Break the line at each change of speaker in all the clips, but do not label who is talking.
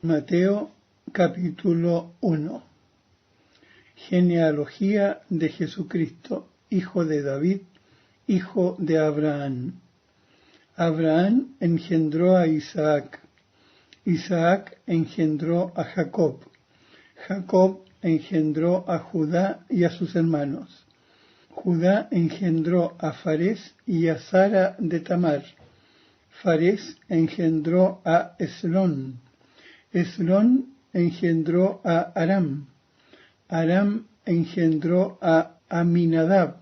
Mateo capítulo 1. Genealogía de Jesucristo, hijo de David, hijo de Abraham. Abraham engendró a Isaac. Isaac engendró a Jacob. Jacob engendró a Judá y a sus hermanos. Judá engendró a Farés y a Sara de Tamar. Farés engendró a Esrón. Esrón engendró a Aram. Aram engendró a Aminadab.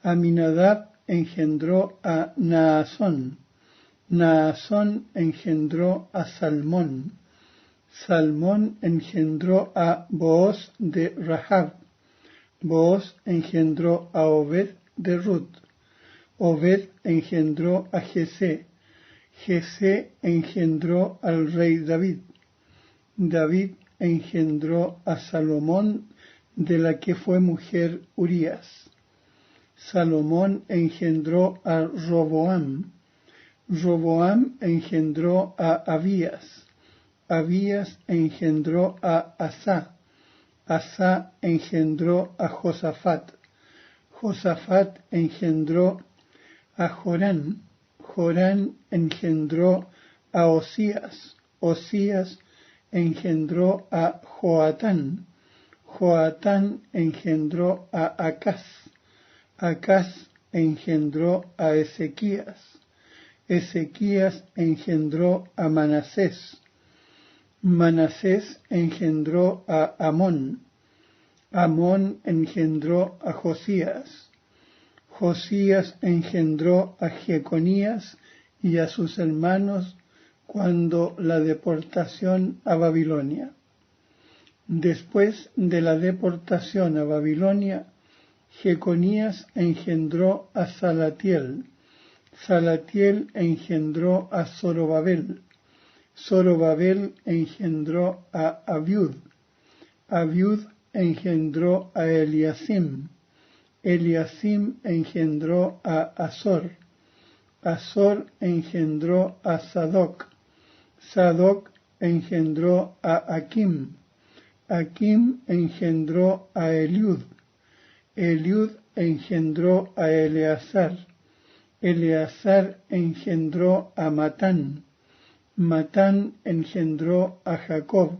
Aminadab engendró a Naasón. Naasón engendró a Salmón. Salmón engendró a Booz de Rahab. Booz engendró a Obed de Ruth. Obed engendró a Jesé. Jesé engendró al rey David. David engendró a Salomón, de la que fue mujer Urías. Salomón engendró a Roboam. Roboam engendró a Abías. Abías engendró a Asá. Asá engendró a Josafat. Josafat engendró a Jorán. Jorán engendró a Osías. Osías engendró a Joatán. Joatán engendró a Acaz. Acaz engendró a Ezequías. Ezequías engendró a Manasés. Manasés engendró a Amón. Amón engendró a Josías. Josías engendró a Jeconías y a sus hermanos cuando la deportación a Babilonia. Después de la deportación a Babilonia, Jeconías engendró a Salatiel. Salatiel engendró a Zorobabel. Zorobabel engendró a Abiud. Abiud engendró a Eliasim. Eliasim engendró a Azor. Azor engendró a Sadoc. Sadoc engendró a Aquim. Aquim engendró a Eliud. Eliud engendró a Eleazar. Eleazar engendró a Matán. Matán engendró a Jacob.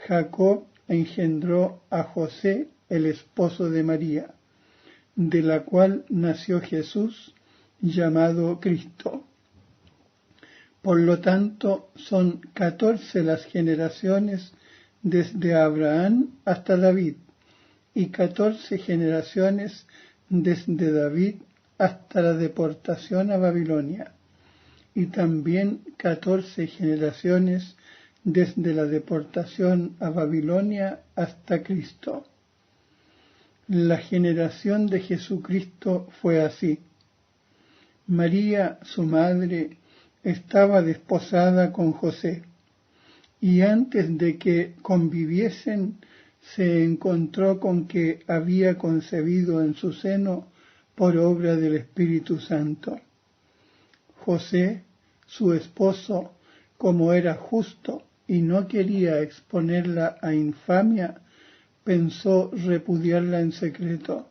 Jacob engendró a José, el esposo de María, de la cual nació Jesús, llamado Cristo. Por lo tanto, son 14 las generaciones desde Abraham hasta David, y 14 generaciones desde David hasta la deportación a Babilonia, y también 14 generaciones desde la deportación a Babilonia hasta Cristo. La generación de Jesucristo fue así. María, su madre, estaba desposada con José, y antes de que conviviesen, se encontró con que había concebido en su seno por obra del Espíritu Santo. José, su esposo, como era justo y no quería exponerla a infamia, pensó repudiarla en secreto.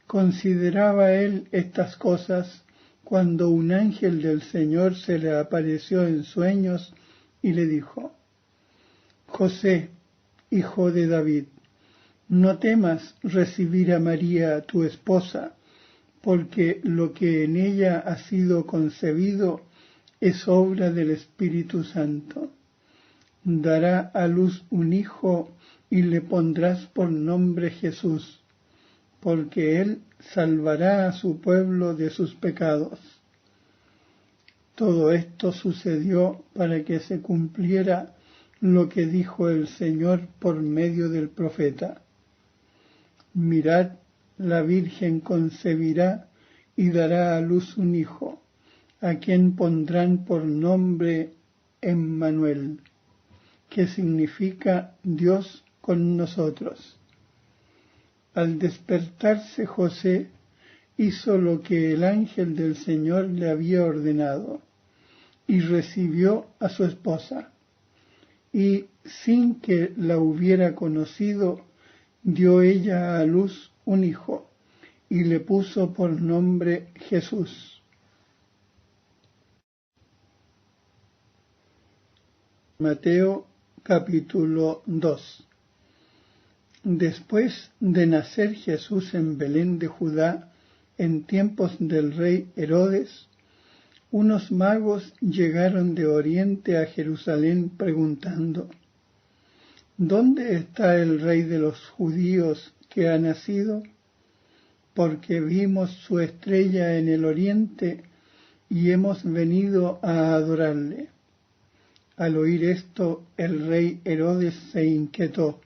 Consideraba él estas cosas cuando un ángel del Señor se le apareció en sueños y le dijo: José, hijo de David, no temas recibir a María tu esposa, porque lo que en ella ha sido concebido es obra del Espíritu Santo. Dará a luz un hijo y le pondrás por nombre Jesús, porque él salvará a su pueblo de sus pecados. Todo esto sucedió para que se cumpliera lo que dijo el Señor por medio del profeta: Mirad, la Virgen concebirá y dará a luz un hijo, a quien pondrán por nombre Emmanuel, que significa Dios con nosotros. Al despertarse José hizo lo que el ángel del Señor le había ordenado, y recibió a su esposa. y sin que la hubiera conocido, dio ella a luz un hijo y le puso por nombre Jesús. Mateo capítulo 2. Después de nacer Jesús en Belén de Judá, en tiempos del rey Herodes, unos magos llegaron de oriente a Jerusalén preguntando: ¿Dónde está el rey de los judíos que ha nacido? Porque vimos su estrella en el oriente y hemos venido a adorarle. Al oír esto, el rey Herodes se inquietó,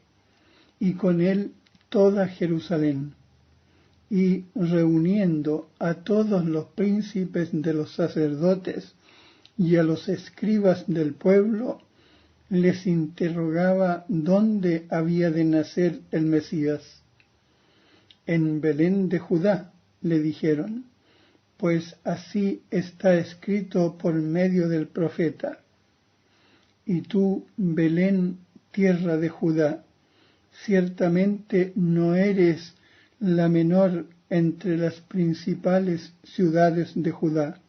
y con él toda Jerusalén. Y reuniendo a todos los príncipes de los sacerdotes y a los escribas del pueblo, les interrogaba dónde había de nacer el Mesías. En Belén de Judá, le dijeron, pues así está escrito por medio del profeta. Y tú, Belén, tierra de Judá, ciertamente no eres la menor entre las principales ciudades de Judá,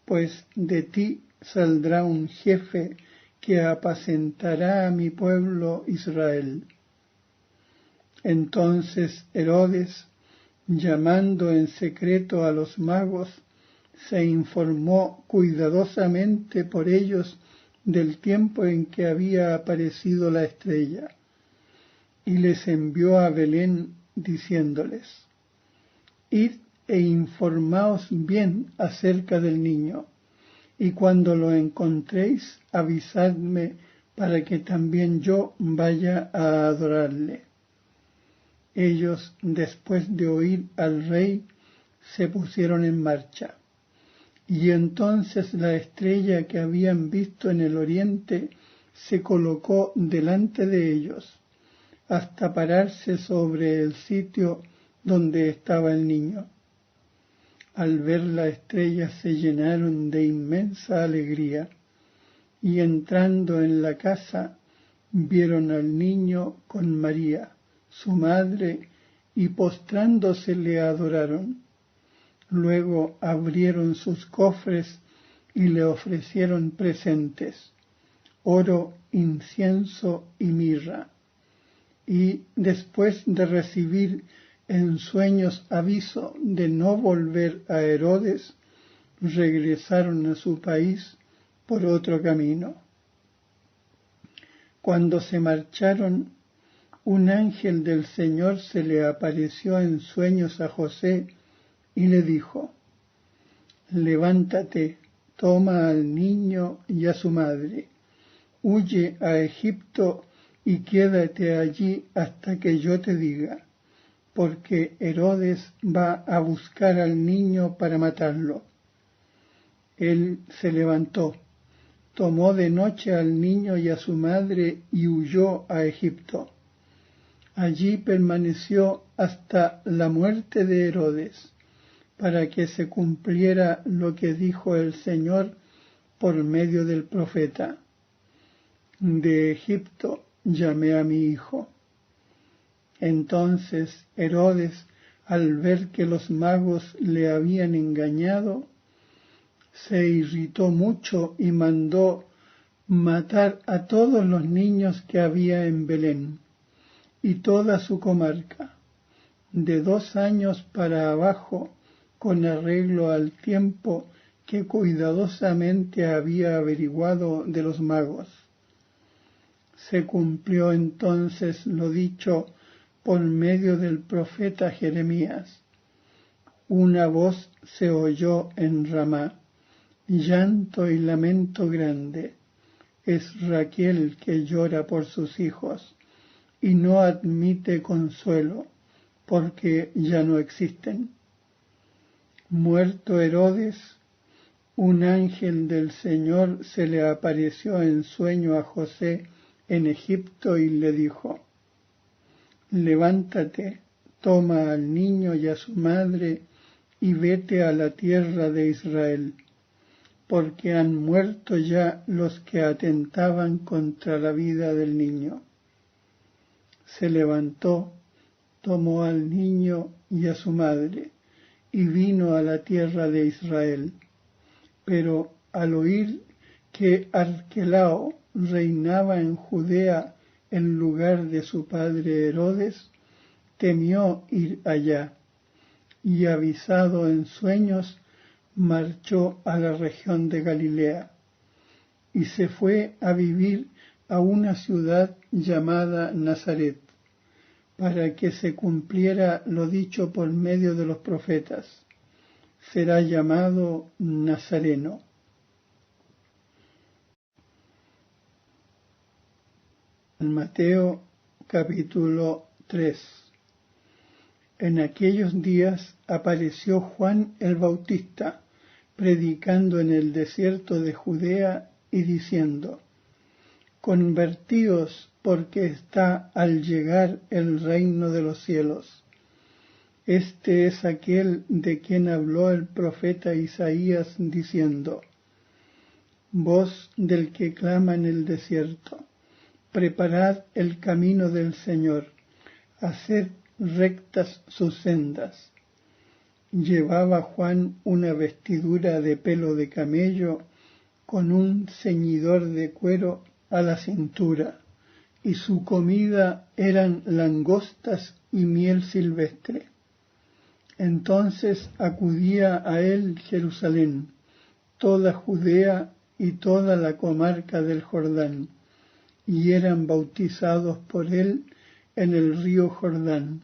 pues de ti saldrá un jefe que apacentará a mi pueblo Israel. Entonces Herodes, llamando en secreto a los magos, se informó cuidadosamente por ellos del tiempo en que había aparecido la estrella, y les envió a Belén diciéndoles: Id e informaos bien acerca del niño, y cuando lo encontréis avisadme para que también yo vaya a adorarle. Ellos, después de oír al rey, se pusieron en marcha. Y entonces la estrella que habían visto en el oriente se colocó delante de ellos, hasta pararse sobre el sitio donde estaba el niño. Al ver la estrella se llenaron de inmensa alegría, y entrando en la casa vieron al niño con María, su madre, y postrándose le adoraron. Luego abrieron sus cofres y le ofrecieron presentes: oro, incienso y mirra. Y después de recibir en sueños aviso de no volver a Herodes, regresaron a su país por otro camino. Cuando se marcharon, un ángel del Señor se le apareció en sueños a José y le dijo: Levántate, toma al niño y a su madre, huye a Egipto y quédate allí hasta que yo te diga, porque Herodes va a buscar al niño para matarlo. Él se levantó, tomó de noche al niño y a su madre y huyó a Egipto. Allí permaneció hasta la muerte de Herodes, para que se cumpliera lo que dijo el Señor por medio del profeta: de Egipto llamé a mi hijo. Entonces Herodes, al ver que los magos le habían engañado, se irritó mucho y mandó matar a todos los niños que había en Belén y toda su comarca, de 2 años para abajo, con arreglo al tiempo que cuidadosamente había averiguado de los magos. Se cumplió entonces lo dicho por medio del profeta Jeremías. Una voz se oyó en Ramá, llanto y lamento grande. Es Raquel que llora por sus hijos y no admite consuelo, porque ya no existen. Muerto Herodes, un ángel del Señor se le apareció en sueño a José en Egipto y le dijo: Levántate, toma al niño y a su madre y vete a la tierra de Israel, porque han muerto ya los que atentaban contra la vida del niño. Se levantó, tomó al niño y a su madre, y vino a la tierra de Israel. Pero al oír que Arquelao reinaba en Judea en lugar de su padre Herodes, temió ir allá, y avisado en sueños, marchó a la región de Galilea, y se fue a vivir a una ciudad llamada Nazaret, para que se cumpliera lo dicho por medio de los profetas: será llamado Nazareno. Mateo capítulo 3. En aquellos días apareció Juan el Bautista, predicando en el desierto de Judea y diciendo: convertíos, porque está al llegar el reino de los cielos. Este es aquel de quien habló el profeta Isaías diciendo: voz del que clama en el desierto, preparad el camino del Señor, haced rectas sus sendas. Llevaba Juan una vestidura de pelo de camello, con un ceñidor de cuero a la cintura, y su comida eran langostas y miel silvestre. Entonces acudía a él Jerusalén, toda Judea y toda la comarca del Jordán, y eran bautizados por él en el río Jordán,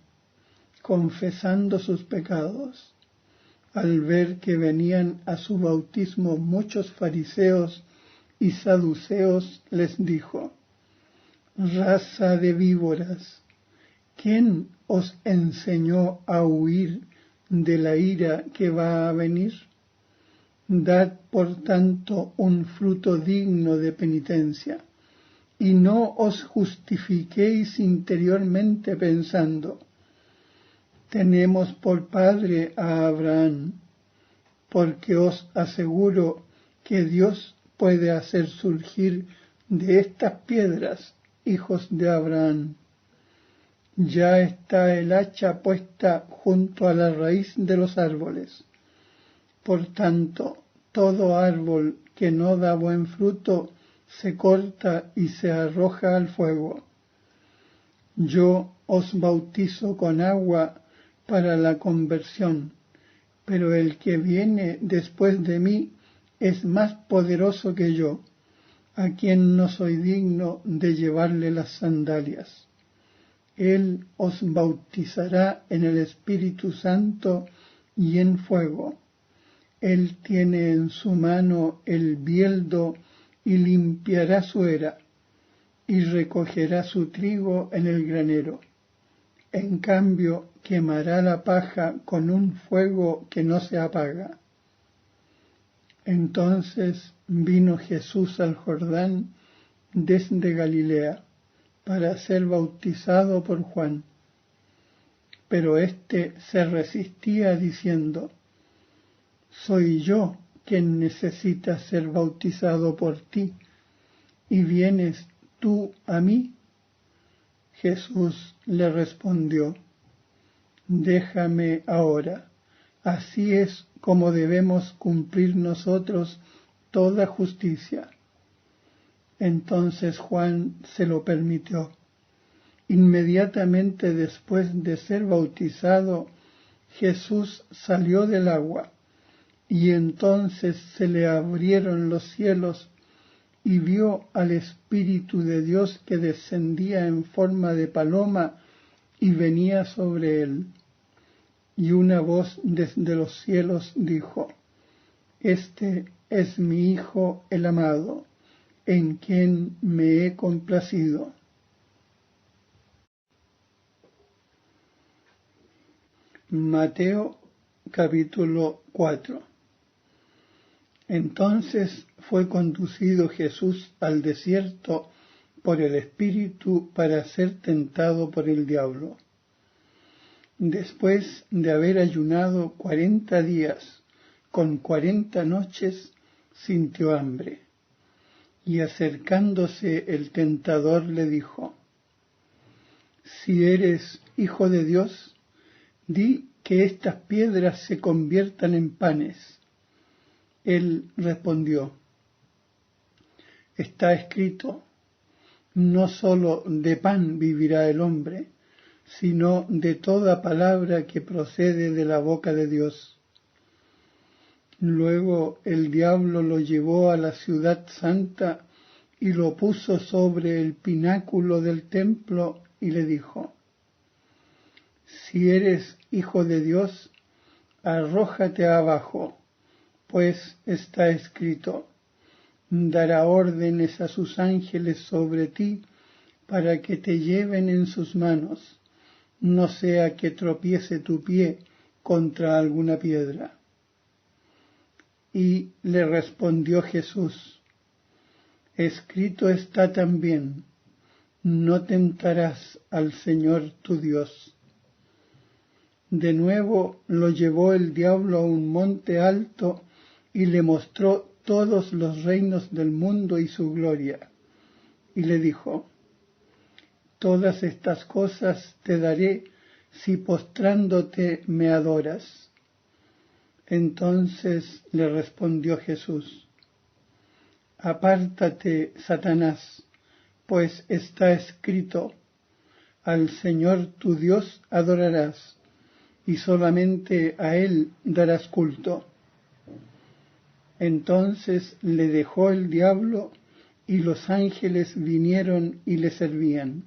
confesando sus pecados. Al ver que venían a su bautismo muchos fariseos y saduceos, les dijo: raza de víboras, ¿quién os enseñó a huir de la ira que va a venir? Dad, por tanto, un fruto digno de penitencia, y no os justifiquéis interiormente pensando: tenemos por padre a Abraham, porque os aseguro que Dios puede hacer surgir de estas piedras hijos de Abraham. Ya está el hacha puesta junto a la raíz de los árboles. Por tanto, todo árbol que no da buen fruto se corta y se arroja al fuego. Yo os bautizo con agua para la conversión, pero el que viene después de mí es más poderoso que yo, a quien no soy digno de llevarle las sandalias. Él os bautizará en el Espíritu Santo y en fuego. Él tiene en su mano el bieldo y limpiará su era, y recogerá su trigo en el granero. En cambio, quemará la paja con un fuego que no se apaga. Entonces vino Jesús al Jordán desde Galilea para ser bautizado por Juan. Pero éste se resistía diciendo: soy yo quien necesita ser bautizado por ti, ¿y vienes tú a mí? Jesús le respondió: déjame ahora, así es como debemos cumplir nosotros toda justicia. Entonces Juan se lo permitió. Inmediatamente después de ser bautizado, Jesús salió del agua, y entonces se le abrieron los cielos, y vio al Espíritu de Dios que descendía en forma de paloma y venía sobre él. Y una voz desde los cielos dijo: este es mi Hijo el amado, en quien me he complacido. Mateo capítulo 4. Entonces fue conducido Jesús al desierto por el Espíritu para ser tentado por el diablo. Después de haber ayunado 40 días con 40 noches, sintió hambre, y acercándose el tentador le dijo: Si eres hijo de Dios, di que estas piedras se conviertan en panes. Él respondió: Está escrito, no sólo de pan vivirá el hombre, sino de toda palabra que procede de la boca de Dios. Luego el diablo lo llevó a la ciudad santa y lo puso sobre el pináculo del templo y le dijo: Si eres hijo de Dios, arrójate abajo, pues está escrito, dará órdenes a sus ángeles sobre ti para que te lleven en sus manos, no sea que tropiece tu pie contra alguna piedra. Y le respondió Jesús: Escrito está también, no tentarás al Señor tu Dios. De nuevo lo llevó el diablo a un monte alto y le mostró todos los reinos del mundo y su gloria. Y le dijo: Todas estas cosas te daré si postrándote me adoras. Entonces le respondió Jesús: Apártate, Satanás, pues está escrito, al Señor tu Dios adorarás, y solamente a Él darás culto. Entonces le dejó el diablo, y los ángeles vinieron y le servían.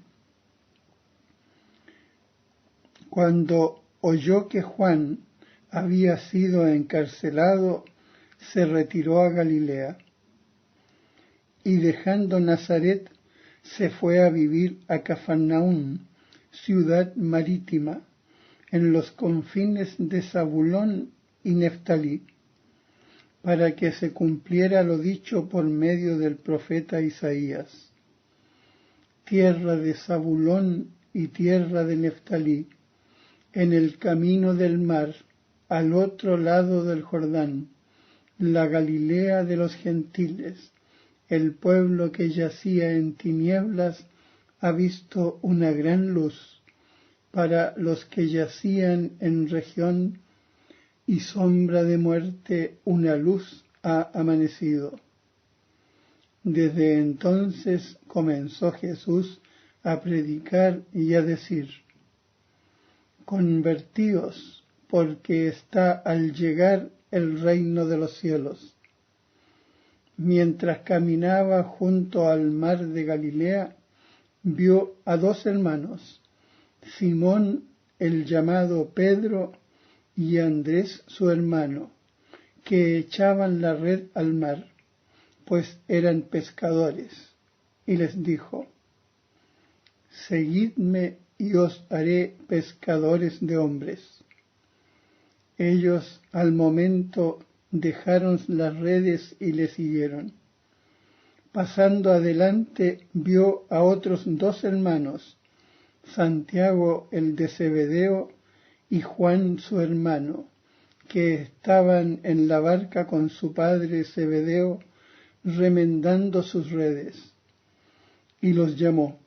Cuando oyó que Juan había sido encarcelado, se retiró a Galilea, y dejando Nazaret, se fue a vivir a Cafarnaún, ciudad marítima, en los confines de Zabulón y Neftalí, para que se cumpliera lo dicho por medio del profeta Isaías: Tierra de Zabulón y tierra de Neftalí, en el camino del mar, al otro lado del Jordán, la Galilea de los gentiles, el pueblo que yacía en tinieblas ha visto una gran luz. Para los que yacían en región y sombra de muerte, una luz ha amanecido. Desde entonces comenzó Jesús a predicar y a decir: Convertíos, porque está al llegar el reino de los cielos. Mientras caminaba junto al mar de Galilea, vio a dos hermanos, Simón el llamado Pedro y Andrés su hermano, que echaban la red al mar, pues eran pescadores, y les dijo: Seguidme y os haré pescadores de hombres. Ellos al momento dejaron las redes y le siguieron. Pasando adelante vio a otros dos hermanos, Santiago el de Zebedeo y Juan su hermano, que estaban en la barca con su padre Zebedeo remendando sus redes, y los llamó.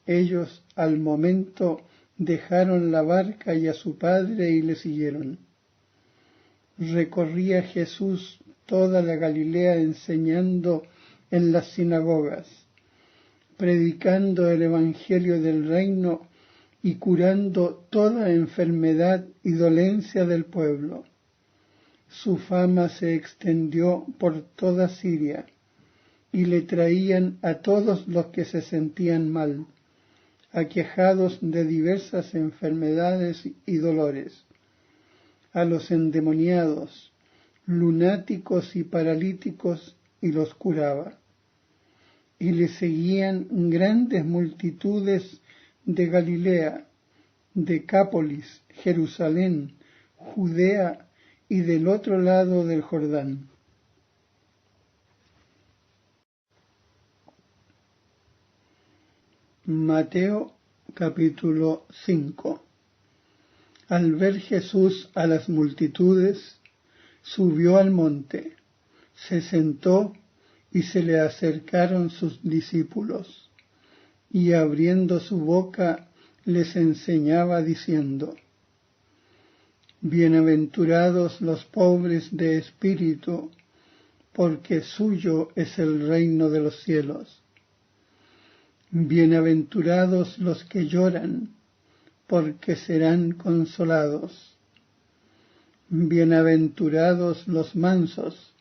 Ellos al momento dejaron la barca y a su padre y le siguieron. Recorría Jesús toda la Galilea enseñando en las sinagogas, predicando el evangelio del reino y curando toda enfermedad y dolencia del pueblo. Su fama se extendió por toda Siria, y le traían a todos los que se sentían mal, aquejados de diversas enfermedades y dolores, a los endemoniados, lunáticos y paralíticos, y los curaba. Y le seguían grandes multitudes de Galilea, Decápolis, Jerusalén, Judea y del otro lado del Jordán. Mateo capítulo 5. Al ver Jesús a las multitudes, subió al monte, Se sentó y se le acercaron sus discípulos, y abriendo su boca les enseñaba diciendo: Bienaventurados los pobres de espíritu, porque suyo es el reino de los cielos. Bienaventurados los que lloran, porque serán consolados. Bienaventurados los mansos,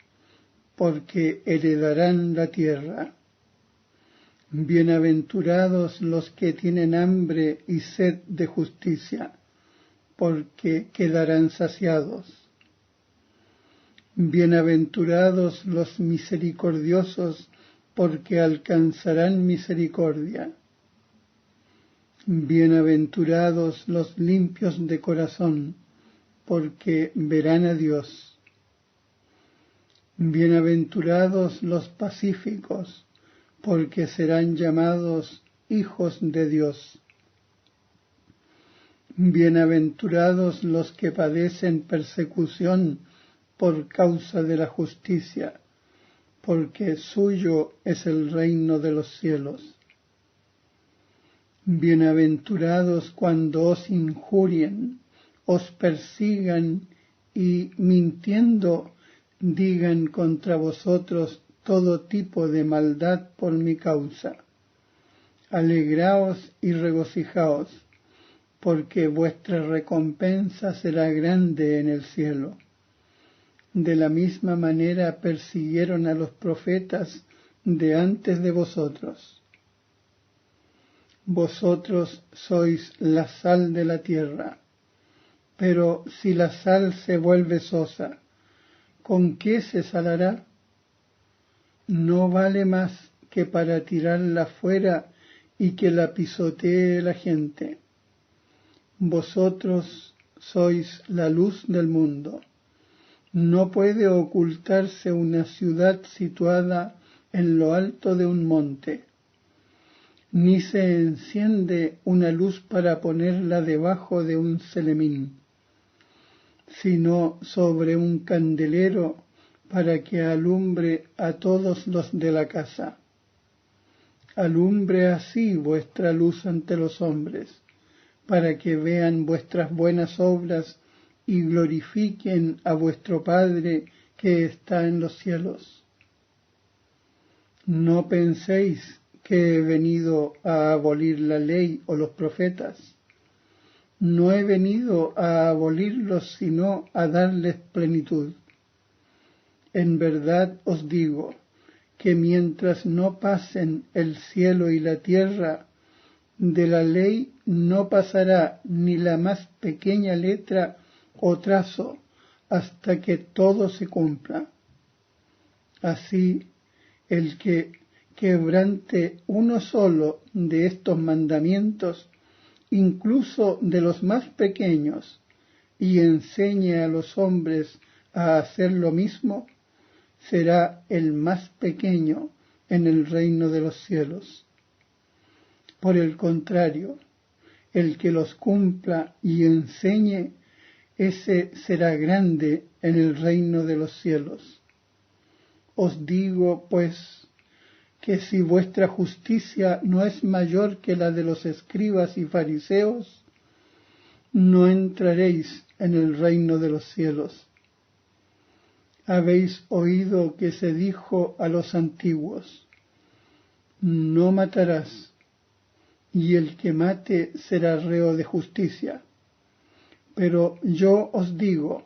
porque heredarán la tierra. Bienaventurados los que tienen hambre y sed de justicia, porque quedarán saciados. Bienaventurados los misericordiosos, porque alcanzarán misericordia. Bienaventurados los limpios de corazón, porque verán a Dios. Bienaventurados los pacíficos, porque serán llamados hijos de Dios. Bienaventurados los que padecen persecución por causa de la justicia, porque suyo es el reino de los cielos. Bienaventurados cuando os injurien, os persigan y, mintiendo, digan contra vosotros todo tipo de maldad por mi causa. Alegraos y regocijaos, porque vuestra recompensa será grande en el cielo. De la misma manera persiguieron a los profetas de antes de vosotros. Vosotros sois la sal de la tierra, pero si la sal se vuelve sosa, ¿con qué se salará? No vale más que para tirarla fuera y que la pisotee la gente. Vosotros sois la luz del mundo. No puede ocultarse una ciudad situada en lo alto de un monte, ni se enciende una luz para ponerla debajo de un celemín, sino sobre un candelero para que alumbre a todos los de la casa. Alumbre así vuestra luz ante los hombres, para que vean vuestras buenas obras y glorifiquen a vuestro Padre que está en los cielos. No penséis que he venido a abolir la ley o los profetas. No he venido a abolirlos, sino a darles plenitud. En verdad os digo que mientras no pasen el cielo y la tierra, de la ley no pasará ni la más pequeña letra o trazo hasta que todo se cumpla. Así, el que quebrante uno solo de estos mandamientos, incluso de los más pequeños, y enseñe a los hombres a hacer lo mismo, será el más pequeño en el reino de los cielos. Por el contrario, el que los cumpla y enseñe, ese será grande en el reino de los cielos. Os digo, pues, que si vuestra justicia no es mayor que la de los escribas y fariseos, no entraréis en el reino de los cielos. Habéis oído que se dijo a los antiguos: no matarás, y el que mate será reo de justicia. Pero yo os digo,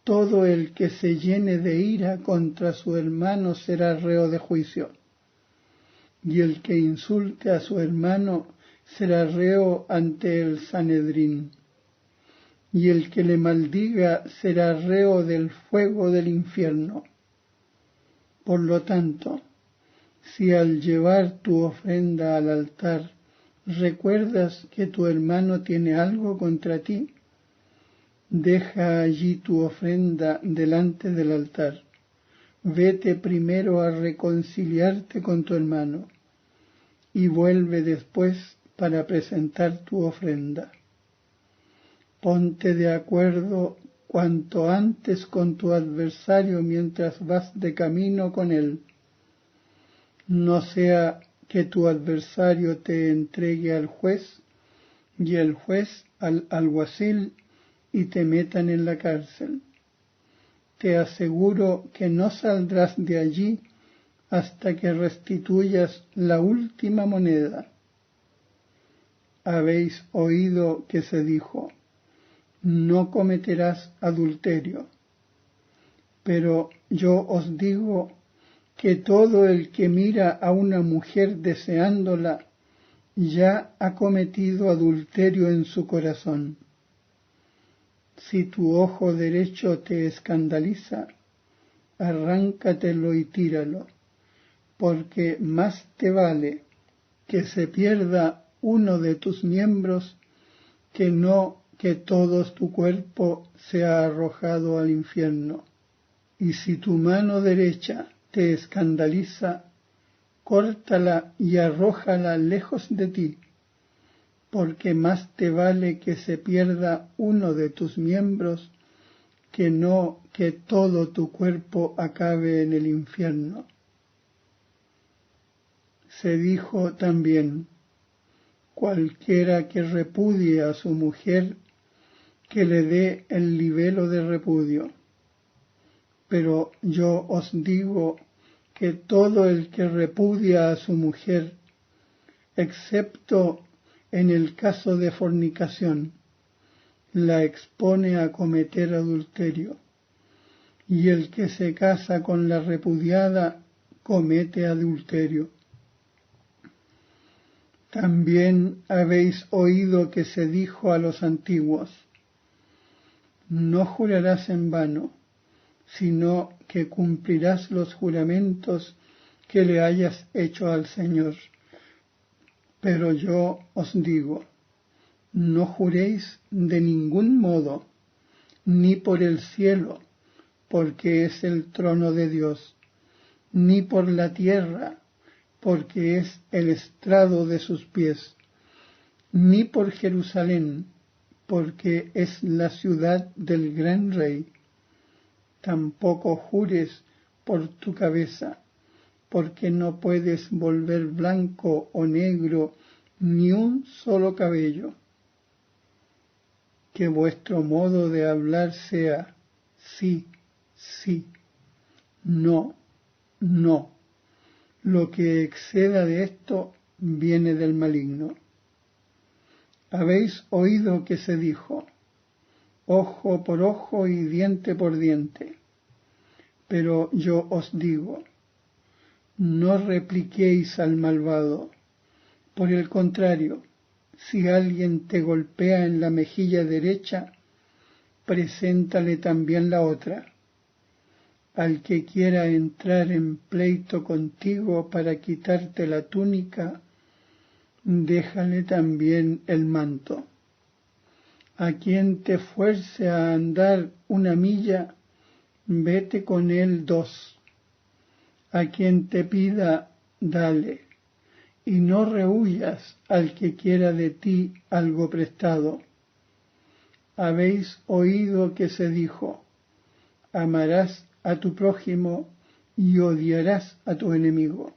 todo el que se llene de ira contra su hermano será reo de juicio, y el que insulte a su hermano será reo ante el Sanedrín, y el que le maldiga será reo del fuego del infierno. Por lo tanto, si al llevar tu ofrenda al altar recuerdas que tu hermano tiene algo contra ti, deja allí tu ofrenda delante del altar. Vete primero a reconciliarte con tu hermano y vuelve después para presentar tu ofrenda. Ponte de acuerdo cuanto antes con tu adversario mientras vas de camino con él. No sea que tu adversario te entregue al juez y el juez al alguacil y te metan en la cárcel. Te aseguro que no saldrás de allí hasta que restituyas la última moneda. Habéis oído que se dijo, no cometerás adulterio. Pero yo os digo que todo el que mira a una mujer deseándola ya ha cometido adulterio en su corazón. Si tu ojo derecho te escandaliza, arráncatelo y tíralo, porque más te vale que se pierda uno de tus miembros que no que todo tu cuerpo sea arrojado al infierno. Y si tu mano derecha te escandaliza, córtala y arrójala lejos de ti, porque más te vale que se pierda uno de tus miembros que no que todo tu cuerpo acabe en el infierno. Se dijo también, cualquiera que repudie a su mujer, que le dé el libelo de repudio. Pero yo os digo que todo el que repudia a su mujer, excepto en el caso de fornicación, la expone a cometer adulterio, y el que se casa con la repudiada comete adulterio. También habéis oído que se dijo a los antiguos, no jurarás en vano, sino que cumplirás los juramentos que le hayas hecho al Señor. Pero yo os digo, no juréis de ningún modo, ni por el cielo, porque es el trono de Dios, ni por la tierra, porque es el estrado de sus pies, ni por Jerusalén, porque es la ciudad del gran rey. Tampoco jures por tu cabeza, porque no puedes volver blanco o negro ni un solo cabello. Que vuestro modo de hablar sea sí, sí, no, no. Lo que exceda de esto viene del maligno. Habéis oído que se dijo, ojo por ojo y diente por diente. Pero yo os digo, no repliquéis al malvado. Por el contrario, si alguien te golpea en la mejilla derecha, preséntale también la otra. Al que quiera entrar en pleito contigo para quitarte la túnica, déjale también el manto. A quien te fuerce a andar una milla, vete con él 2. A quien te pida, dale, y no rehuyas al que quiera de ti algo prestado. Habéis oído que se dijo, amarás a tu prójimo y odiarás a tu enemigo.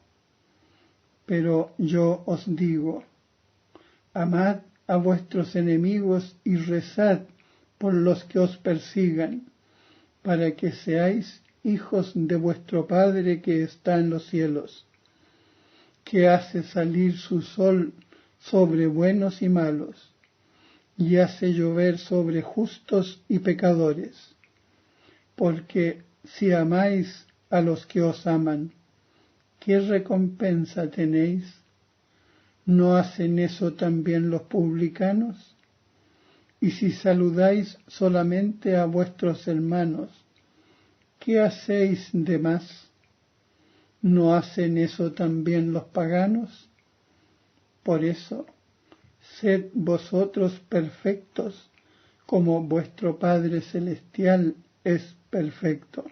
Pero yo os digo, amad a vuestros enemigos y rezad por los que os persigan, para que seáis hijos de vuestro Padre que está en los cielos, que hace salir su sol sobre buenos y malos, y hace llover sobre justos y pecadores. Porque si amáis a los que os aman, ¿qué recompensa tenéis? ¿No hacen eso también los publicanos? Y si saludáis solamente a vuestros hermanos, ¿qué hacéis de más? ¿No hacen eso también los paganos? Por eso, sed vosotros perfectos, como vuestro Padre Celestial es perfecto.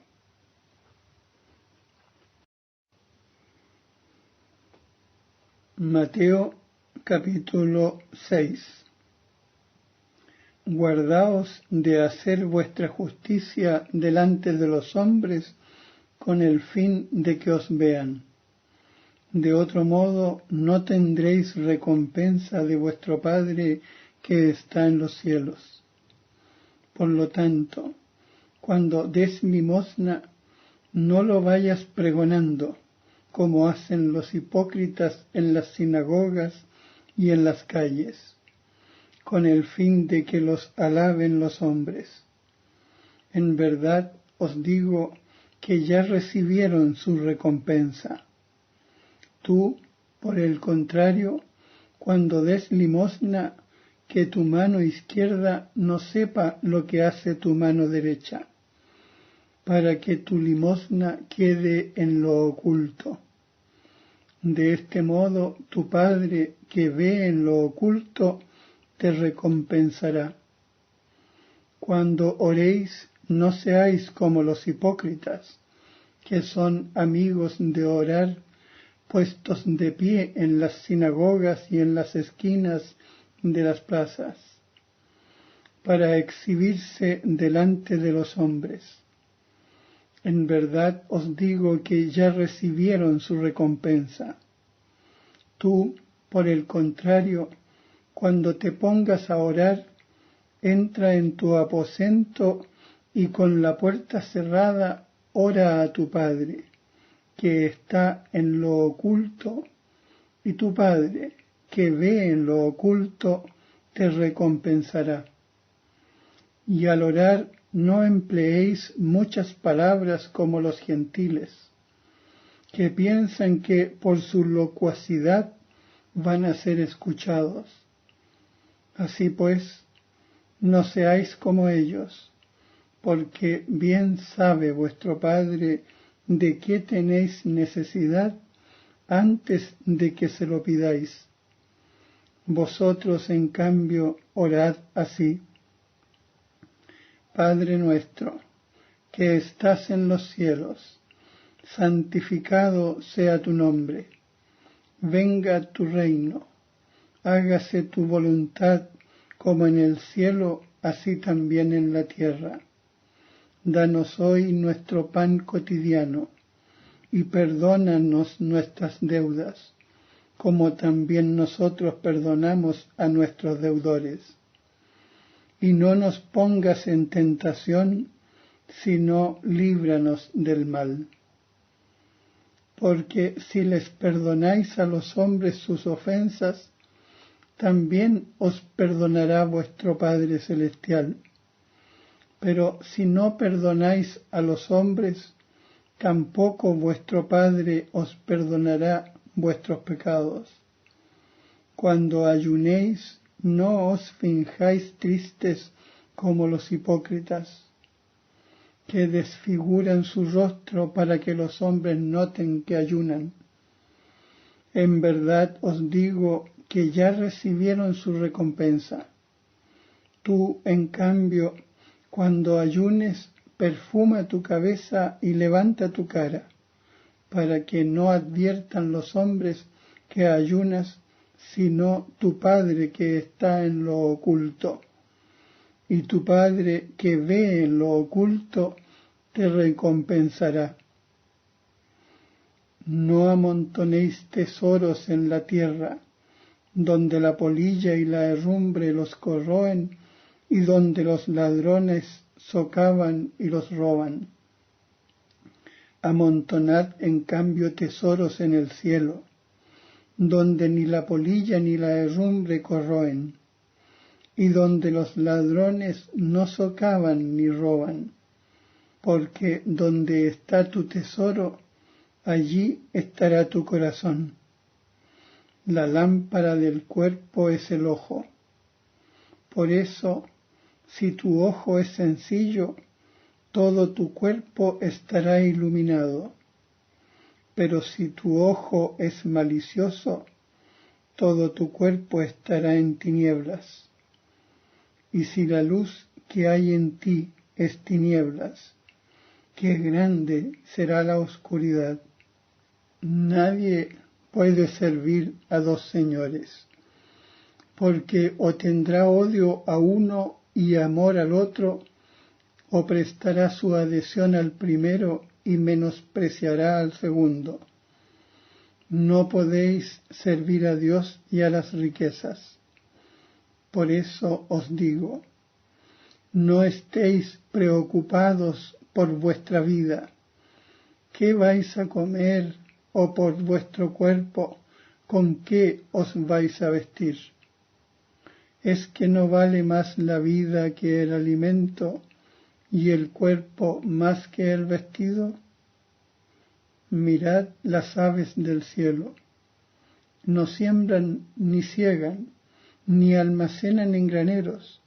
Mateo capítulo 6. guardaos de hacer vuestra justicia delante de los hombres con el fin de que os vean. De otro modo no tendréis recompensa de vuestro Padre que está en los cielos. Por lo tanto, cuando des limosna, no lo vayas pregonando, como hacen los hipócritas en las sinagogas y en las calles, con el fin de que los alaben los hombres. En verdad os digo que ya recibieron su recompensa. Tú, por el contrario, cuando des limosna, que tu mano izquierda no sepa lo que hace tu mano derecha, para que tu limosna quede en lo oculto. De este modo tu Padre que ve en lo oculto te recompensará. Cuando oréis, no seáis como los hipócritas, que son amigos de orar, puestos de pie en las sinagogas y en las esquinas de las plazas, para exhibirse delante de los hombres. En verdad os digo que ya recibieron su recompensa. Tú, por el contrario, cuando te pongas a orar, entra en tu aposento y con la puerta cerrada ora a tu Padre, que está en lo oculto, y tu Padre, que ve en lo oculto, te recompensará. Y al orar no empleéis muchas palabras como los gentiles, que piensan que por su locuacidad van a ser escuchados. Así pues, no seáis como ellos, porque bien sabe vuestro Padre de qué tenéis necesidad antes de que se lo pidáis. Vosotros, en cambio, orad así: Padre nuestro, que estás en los cielos, santificado sea tu nombre. Venga tu reino, hágase tu voluntad como en el cielo, así también en la tierra. Danos hoy nuestro pan cotidiano, y perdónanos nuestras deudas, como también nosotros perdonamos a nuestros deudores. Y no nos pongas en tentación, sino líbranos del mal. Porque si les perdonáis a los hombres sus ofensas, también os perdonará vuestro Padre Celestial. Pero si no perdonáis a los hombres, tampoco vuestro Padre os perdonará vuestros pecados. Cuando ayunéis, no os finjáis tristes como los hipócritas, que desfiguran su rostro para que los hombres noten que ayunan. En verdad os digo que ya recibieron su recompensa. Tú, en cambio, cuando ayunes, perfuma tu cabeza y levanta tu cara, para que no adviertan los hombres que ayunas, sino tu Padre que está en lo oculto. Y tu Padre que ve en lo oculto te recompensará. No amontonéis tesoros en la tierra, donde la polilla y la herrumbre los corroen, y donde los ladrones socavan y los roban. Amontonad en cambio tesoros en el cielo, donde ni la polilla ni la herrumbre corroen, y donde los ladrones no socavan ni roban, porque donde está tu tesoro, allí estará tu corazón. La lámpara del cuerpo es el ojo. Por eso, si tu ojo es sencillo, todo tu cuerpo estará iluminado. Pero si tu ojo es malicioso, todo tu cuerpo estará en tinieblas. Y si la luz que hay en ti es tinieblas, qué grande será la oscuridad. Nadie puede servir a dos señores, porque o tendrá odio a uno y amor al otro, o prestará su adhesión al primero y menospreciará al segundo. No podéis servir a Dios y a las riquezas. Por eso os digo, no estéis preocupados por vuestra vida, qué vais a comer, o por vuestro cuerpo, con qué os vais a vestir. ¿Es que no vale más la vida que el alimento y el cuerpo más que el vestido? Mirad las aves del cielo, no siembran ni siegan, ni almacenan en graneros,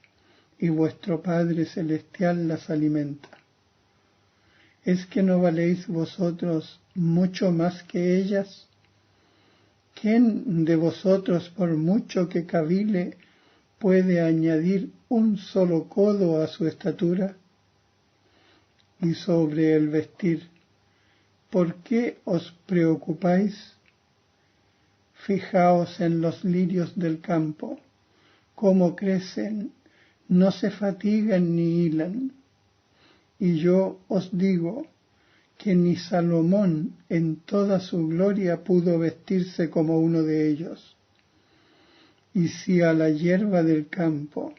y vuestro Padre Celestial las alimenta. ¿Es que no valéis vosotros mucho más que ellas? ¿Quién de vosotros, por mucho que cavile, puede añadir un solo codo a su estatura? Y sobre el vestir, ¿por qué os preocupáis? Fijaos en los lirios del campo, cómo crecen, no se fatigan ni hilan. Y yo os digo que ni Salomón en toda su gloria pudo vestirse como uno de ellos. Y si a la hierba del campo,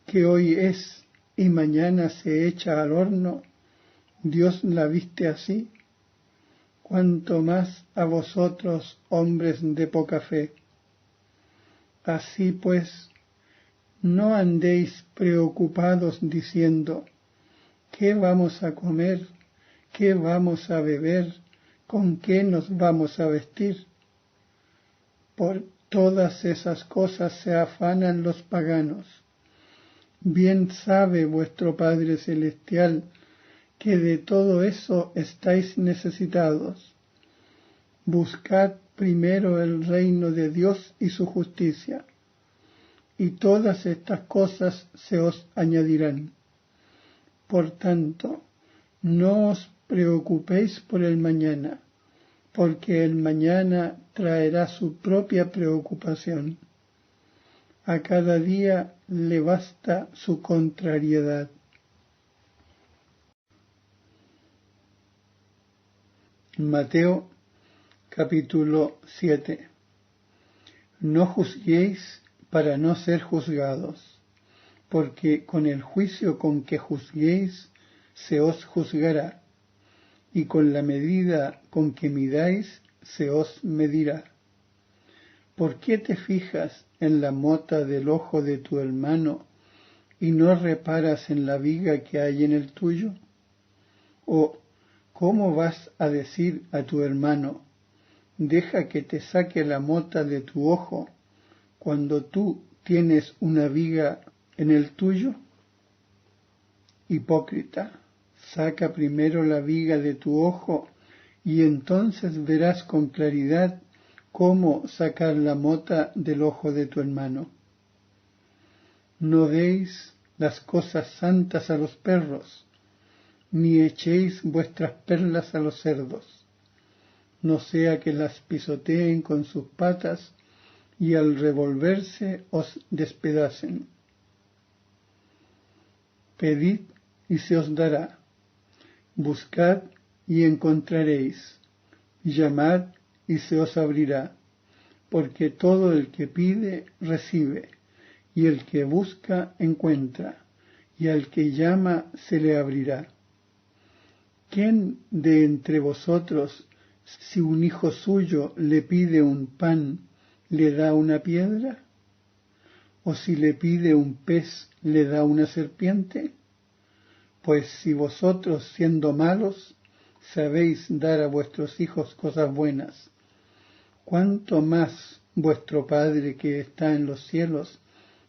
que hoy es y mañana se echa al horno, Dios la viste así, cuanto más a vosotros, hombres de poca fe. Así pues, no andéis preocupados diciendo, ¿qué vamos a comer? ¿Qué vamos a beber? ¿Con qué nos vamos a vestir? Por todas esas cosas se afanan los paganos. Bien sabe vuestro Padre Celestial que de todo eso estáis necesitados. Buscad primero el reino de Dios y su justicia, y todas estas cosas se os añadirán. Por tanto, no os preocupéis por el mañana, porque el mañana traerá su propia preocupación. A cada día le basta su contrariedad. Mateo capítulo 7. No juzguéis para no ser juzgados, porque con el juicio con que juzguéis se os juzgará, y con la medida con que midáis se os medirá. ¿Por qué te fijas en la mota del ojo de tu hermano y no reparas en la viga que hay en el tuyo? ¿O cómo vas a decir a tu hermano, deja que te saque la mota de tu ojo, cuando tú tienes una viga en el tuyo? Hipócrita, saca primero la viga de tu ojo, y entonces verás con claridad cómo sacar la mota del ojo de tu hermano. No deis las cosas santas a los perros, ni echéis vuestras perlas a los cerdos, no sea que las pisoteen con sus patas y al revolverse os despedacen. Pedid y se os dará, buscad y encontraréis, llamad y se os abrirá, porque todo el que pide recibe, y el que busca encuentra, y al que llama se le abrirá. ¿Quién de entre vosotros, si un hijo suyo le pide un pan, le da una piedra? ¿O si le pide un pez, le da una serpiente? Pues si vosotros, siendo malos, sabéis dar a vuestros hijos cosas buenas, ¿cuánto más vuestro Padre que está en los cielos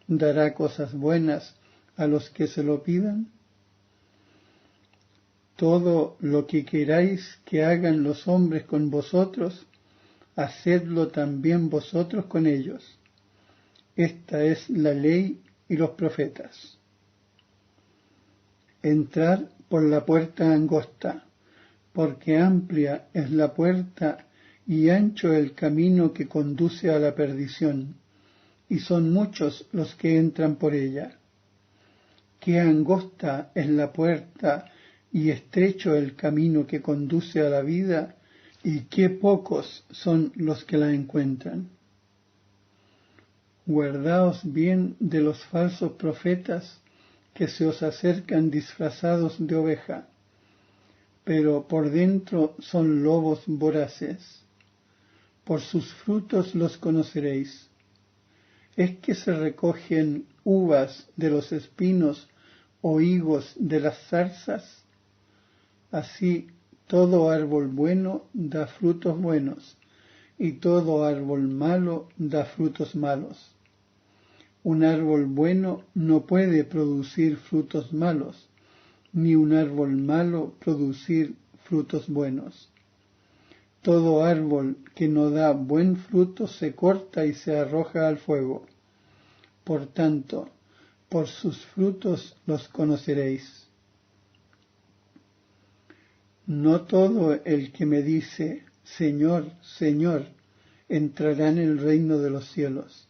dará cosas buenas a los que se lo pidan? Todo lo que queráis que hagan los hombres con vosotros, hacedlo también vosotros con ellos. Esta es la ley y los profetas. Entrad por la puerta angosta, porque amplia es la puerta y ancho el camino que conduce a la perdición, y son muchos los que entran por ella. qué angosta es la puerta y estrecho el camino que conduce a la vida, y qué pocos son los que la encuentran. Guardaos bien de los falsos profetas que se os acercan disfrazados de oveja, pero por dentro son lobos voraces. Por sus frutos los conoceréis. ¿Es que se recogen uvas de los espinos o higos de las zarzas? Así todo árbol bueno da frutos buenos, y todo árbol malo da frutos malos. Un árbol bueno no puede producir frutos malos, ni un árbol malo producir frutos buenos. Todo árbol que no da buen fruto se corta y se arroja al fuego. Por tanto, por sus frutos los conoceréis. No todo el que me dice, Señor, Señor, entrará en el reino de los cielos,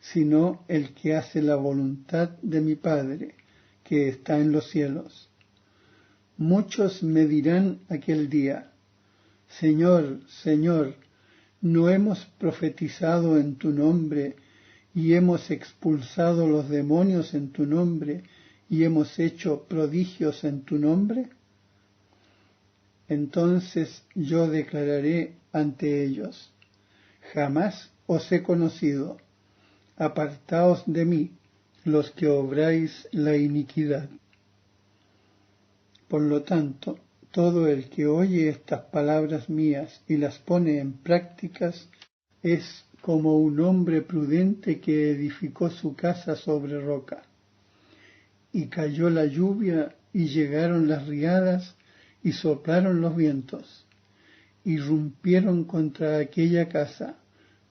sino el que hace la voluntad de mi Padre, que está en los cielos. Muchos me dirán aquel día, Señor, Señor, ¿no hemos profetizado en tu nombre, y hemos expulsado los demonios en tu nombre, y hemos hecho prodigios en tu nombre? Entonces yo declararé ante ellos, jamás os he conocido, apartaos de mí, los que obráis la iniquidad. Por lo tanto, todo el que oye estas palabras mías y las pone en prácticas es como un hombre prudente que edificó su casa sobre roca. Y cayó la lluvia y llegaron las riadas y soplaron los vientos, y rompieron contra aquella casa,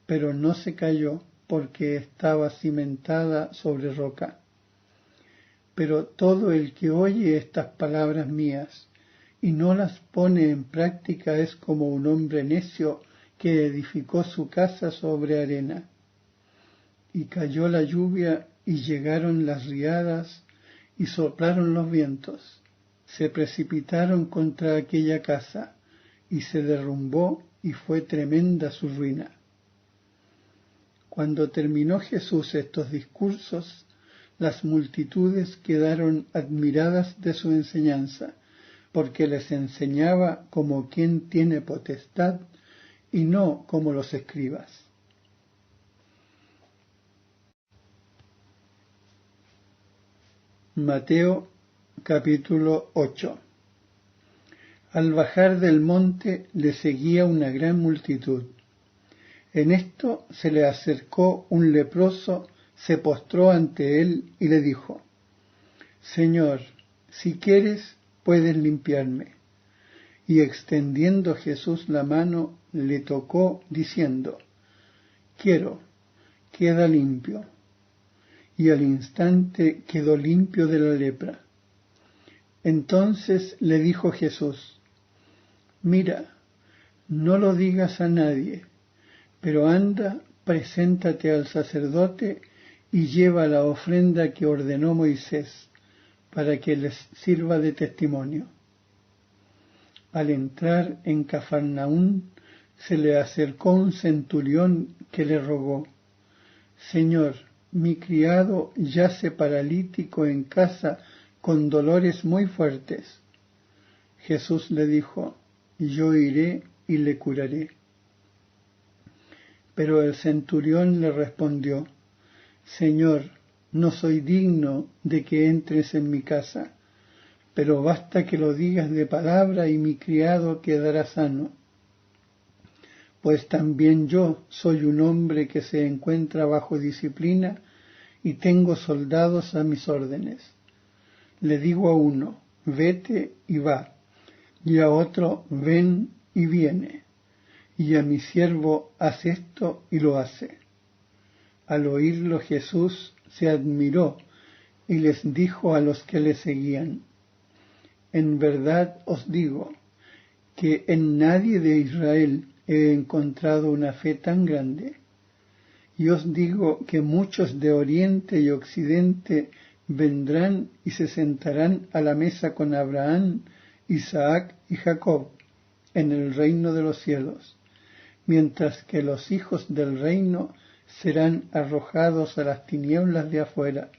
pero no se cayó porque estaba cimentada sobre roca. Pero todo el que oye estas palabras mías y no las pone en práctica es como un hombre necio que edificó su casa sobre arena. Y cayó la lluvia y llegaron las riadas y soplaron los vientos. Se precipitaron contra aquella casa y se derrumbó y fue tremenda su ruina. Cuando terminó Jesús estos discursos, las multitudes quedaron admiradas de su enseñanza, porque les enseñaba como quien tiene potestad y no como los escribas. Mateo capítulo 8. Al bajar del monte le seguía una gran multitud. En esto se le acercó un leproso, se postró ante él y le dijo, Señor, si quieres, puedes limpiarme. Y extendiendo Jesús la mano, le tocó, diciendo, quiero, queda limpio. Y al instante quedó limpio de la lepra. Entonces le dijo Jesús, mira, no lo digas a nadie, pero anda, preséntate al sacerdote y lleva la ofrenda que ordenó Moisés, para que les sirva de testimonio. Al entrar en Cafarnaún, se le acercó un centurión que le rogó, Señor, mi criado yace paralítico en casa con dolores muy fuertes. Jesús le dijo, yo iré y le curaré. Pero el centurión le respondió, Señor, no soy digno de que entres en mi casa, pero basta que lo digas de palabra y mi criado quedará sano. Pues también yo soy un hombre que se encuentra bajo disciplina y tengo soldados a mis órdenes. Le digo a uno, vete y va, y a otro, ven y viene, y a mi siervo, haz esto y lo hace. Al oírlo Jesús se admiró y les dijo a los que le seguían, en verdad os digo que en nadie de Israel he encontrado una fe tan grande. Y os digo que muchos de oriente y occidente vendrán y se sentarán a la mesa con Abraham, Isaac y Jacob en el reino de los cielos, mientras que los hijos del reino serán arrojados a las tinieblas de afuera.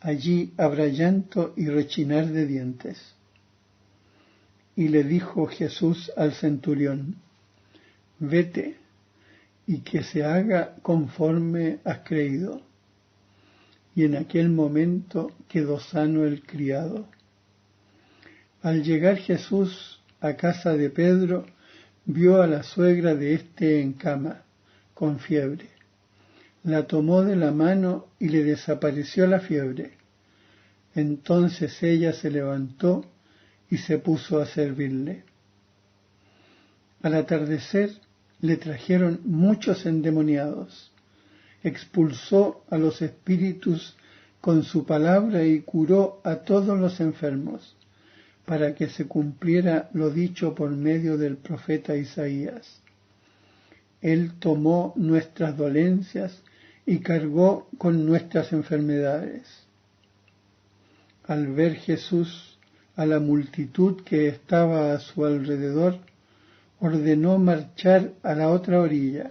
Allí habrá llanto y rechinar de dientes. Y le dijo Jesús al centurión: Vete, y que se haga conforme has creído. Y en aquel momento quedó sano el criado. Al llegar Jesús a casa de Pedro, vio a la suegra de éste en cama, con fiebre. La tomó de la mano y le desapareció la fiebre. Entonces ella se levantó y se puso a servirle. Al atardecer le trajeron muchos endemoniados. Expulsó a los espíritus con su palabra y curó a todos los enfermos, para que se cumpliera lo dicho por medio del profeta Isaías. Él tomó nuestras dolencias y cargó con nuestras enfermedades. Al ver Jesús a la multitud que estaba a su alrededor, ordenó marchar a la otra orilla.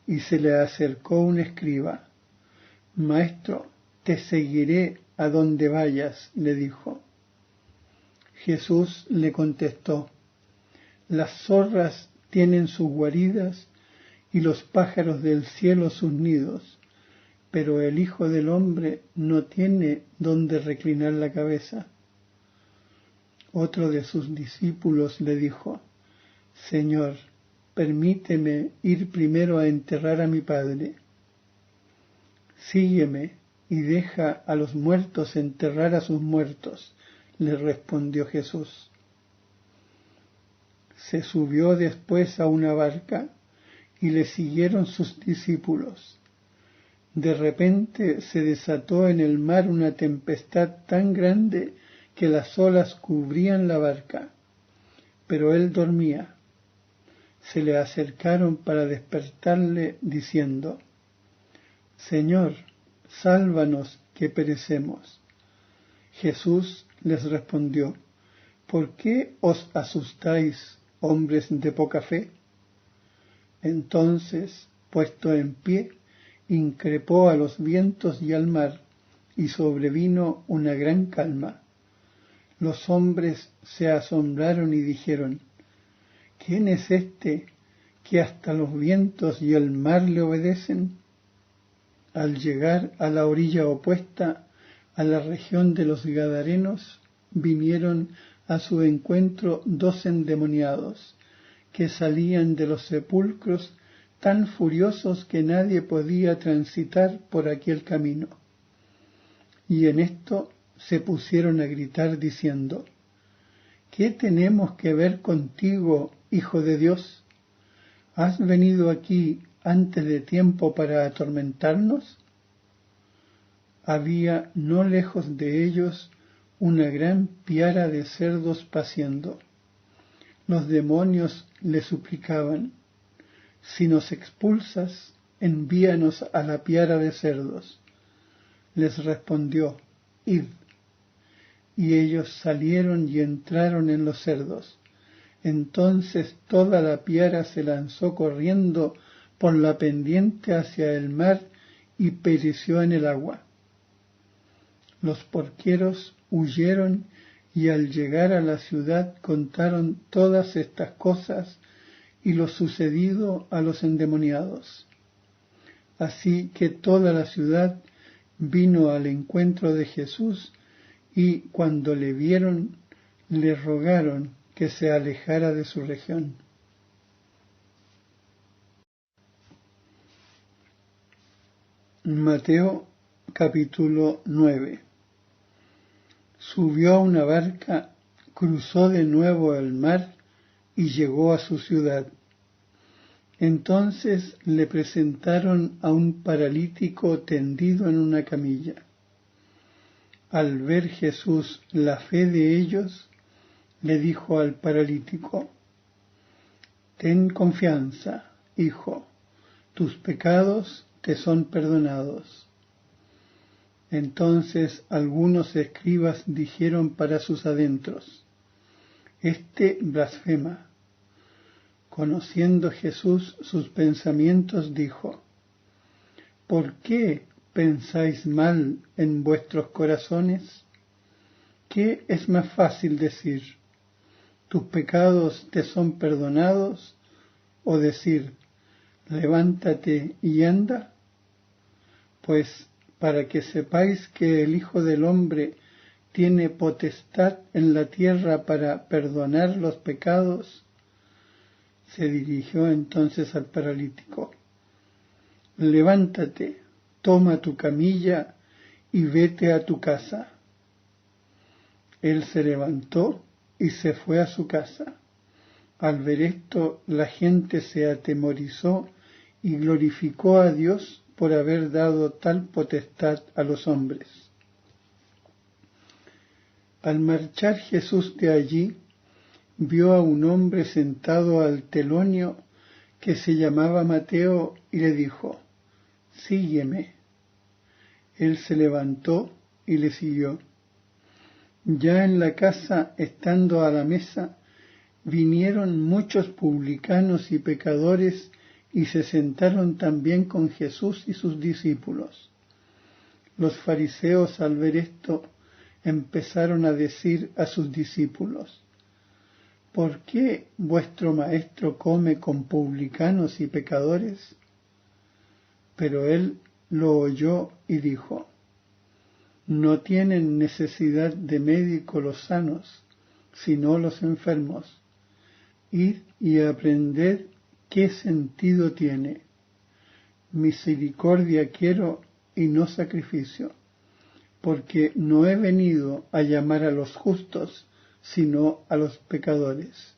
Y se le acercó un escriba. Maestro, te seguiré a donde vayas, le dijo. Jesús le contestó: Las zorras tienen sus guaridas y los pájaros del cielo sus nidos, pero el Hijo del Hombre no tiene donde reclinar la cabeza. Otro de sus discípulos le dijo: Señor, permíteme ir primero a enterrar a mi padre. Sígueme y deja a los muertos enterrar a sus muertos, le respondió Jesús. Se subió después a una barca y le siguieron sus discípulos. De repente se desató en el mar una tempestad tan grande que las olas cubrían la barca, pero él dormía. Se le acercaron para despertarle diciendo: Señor, sálvanos que perecemos. Jesús les respondió: ¿Por qué os asustáis, hombres de poca fe? Entonces, puesto en pie, increpó a los vientos y al mar, y sobrevino una gran calma. Los hombres se asombraron y dijeron: ¿Quién es este que hasta los vientos y el mar le obedecen? Al llegar a la orilla opuesta, a la región de los Gadarenos, vinieron a su encuentro 2 endemoniados, que salían de los sepulcros tan furiosos que nadie podía transitar por aquel camino. Y en esto se pusieron a gritar diciendo: ¿Qué tenemos que ver contigo, Hijo de Dios? ¿Has venido aquí antes de tiempo para atormentarnos? Había no lejos de ellos una gran piara de cerdos paciendo. Los demonios le suplicaban: Si nos expulsas, envíanos a la piara de cerdos. Les respondió: Id. Y ellos salieron y entraron en los cerdos. Entonces toda la piara se lanzó corriendo por la pendiente hacia el mar y pereció en el agua. Los porqueros huyeron y al llegar a la ciudad contaron todas estas cosas y lo sucedido a los endemoniados. Así que toda la ciudad vino al encuentro de Jesús y cuando le vieron, le rogaron que se alejara de su región. Mateo capítulo 9. Subió a una barca, cruzó de nuevo el mar y llegó a su ciudad. Entonces le presentaron a un paralítico tendido en una camilla. Al ver Jesús la fe de ellos, le dijo al paralítico: Ten confianza, hijo, tus pecados te son perdonados. Entonces algunos escribas dijeron para sus adentros: Este blasfema. Conociendo Jesús sus pensamientos, dijo: ¿Por qué pensáis mal en vuestros corazones? ¿Qué es más fácil decir: tus pecados te son perdonados? ¿O decir: levántate y anda? Pues para que sepáis que el Hijo del Hombre tiene potestad en la tierra para perdonar los pecados. Se dirigió entonces al paralítico: levántate, toma tu camilla y vete a tu casa. Él se levantó y se fue a su casa. Al ver esto, la gente se atemorizó y glorificó a Dios por haber dado tal potestad a los hombres. Al marchar Jesús de allí, vio a un hombre sentado al telonio que se llamaba Mateo y le dijo: sígueme. Él se levantó y le siguió. Ya en la casa, estando a la mesa, vinieron muchos publicanos y pecadores y se sentaron también con Jesús y sus discípulos. Los fariseos, al ver esto, empezaron a decir a sus discípulos: ¿por qué vuestro maestro come con publicanos y pecadores? Pero él lo oyó y dijo: no tienen necesidad de médico los sanos, sino los enfermos. Id y aprended qué sentido tiene. Misericordia quiero y no sacrificio, porque no he venido a llamar a los justos, sino a los pecadores.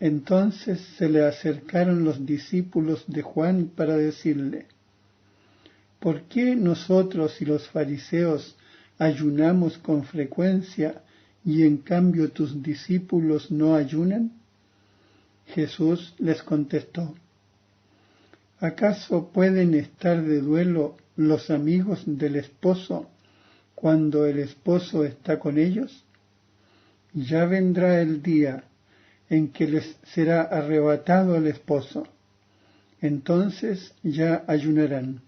Entonces se le acercaron los discípulos de Juan para decirle: ¿por qué nosotros y los fariseos ayunamos con frecuencia y en cambio tus discípulos no ayunan? Jesús les contestó: ¿acaso pueden estar de duelo los amigos del esposo cuando el esposo está con ellos? Ya vendrá el día en que les será arrebatado el esposo. Entonces ya ayunarán.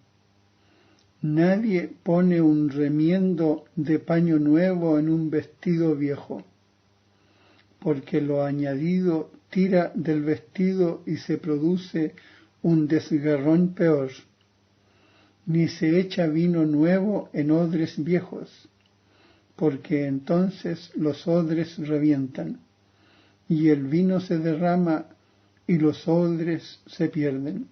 Nadie pone un remiendo de paño nuevo en un vestido viejo, porque lo añadido tira del vestido y se produce un desgarrón peor. Ni se echa vino nuevo en odres viejos, porque entonces los odres revientan, y el vino se derrama y los odres se pierden.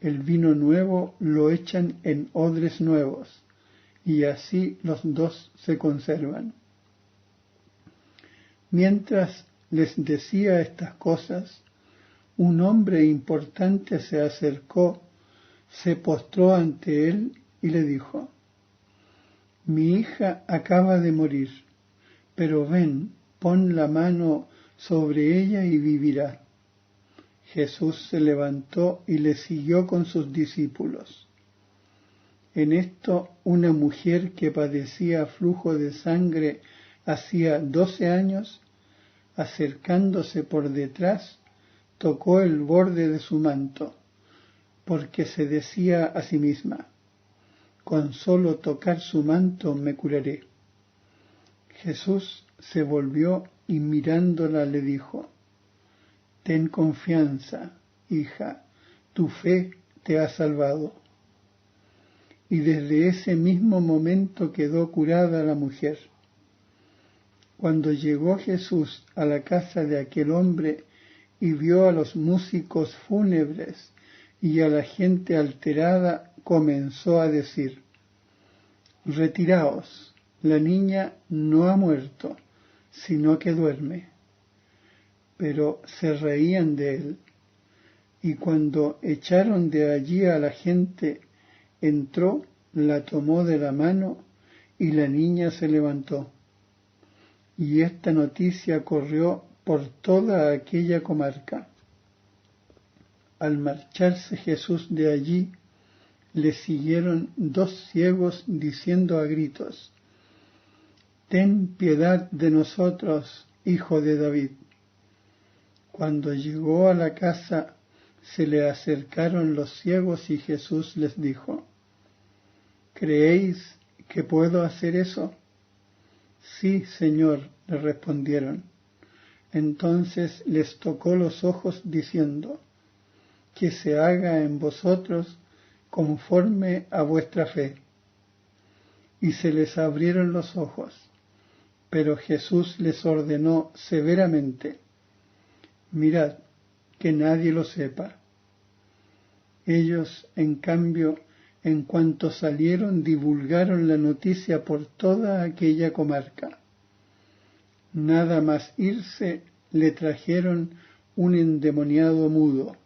El vino nuevo lo echan en odres nuevos, y así los dos se conservan. Mientras les decía estas cosas, un hombre importante se acercó, se postró ante él y le dijo: mi hija acaba de morir, pero ven, pon la mano sobre ella y vivirá. Jesús se levantó y le siguió con sus discípulos. En esto, una mujer que padecía flujo de sangre hacía 12 años, acercándose por detrás, tocó el borde de su manto, porque se decía a sí misma: con solo tocar su manto me curaré. Jesús se volvió y mirándola le dijo: ten confianza, hija, tu fe te ha salvado. Y desde ese mismo momento quedó curada la mujer. Cuando llegó Jesús a la casa de aquel hombre y vio a los músicos fúnebres y a la gente alterada, comenzó a decir: retiraos, la niña no ha muerto, sino que duerme. Pero se reían de él. Y cuando echaron de allí a la gente, entró, la tomó de la mano y la niña se levantó. Y esta noticia corrió por toda aquella comarca. Al marcharse Jesús de allí, le siguieron 2 ciegos diciendo a gritos: «Ten piedad de nosotros, Hijo de David». Cuando llegó a la casa, se le acercaron los ciegos y Jesús les dijo: «¿Creéis que puedo hacer eso?». «Sí, Señor», le respondieron. Entonces les tocó los ojos diciendo: «Que se haga en vosotros conforme a vuestra fe». Y se les abrieron los ojos, pero Jesús les ordenó severamente: «Mirad, que nadie lo sepa». Ellos, en cambio, en cuanto salieron, divulgaron la noticia por toda aquella comarca. Nada más irse, le trajeron un endemoniado mudo.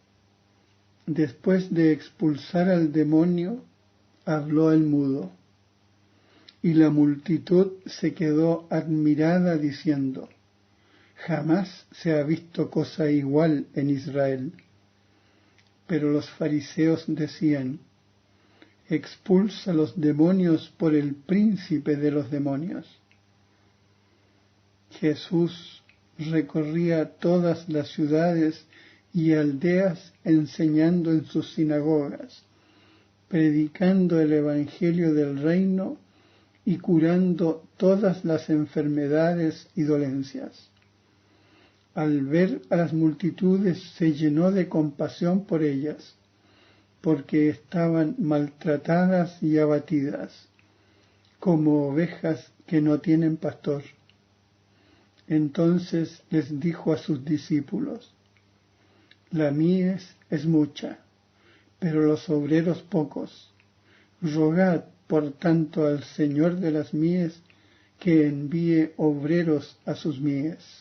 Después de expulsar al demonio, habló el mudo. Y la multitud se quedó admirada diciendo: «Jamás se ha visto cosa igual en Israel». Pero los fariseos decían: «Expulsa los demonios por el príncipe de los demonios». Jesús recorría todas las ciudades y aldeas enseñando en sus sinagogas, predicando el evangelio del reino y curando todas las enfermedades y dolencias. Al ver a las multitudes se llenó de compasión por ellas, porque estaban maltratadas y abatidas, como ovejas que no tienen pastor. Entonces les dijo a sus discípulos: «La mies es mucha, pero los obreros pocos. Rogad, por tanto, al Señor de las mies que envíe obreros a sus mies».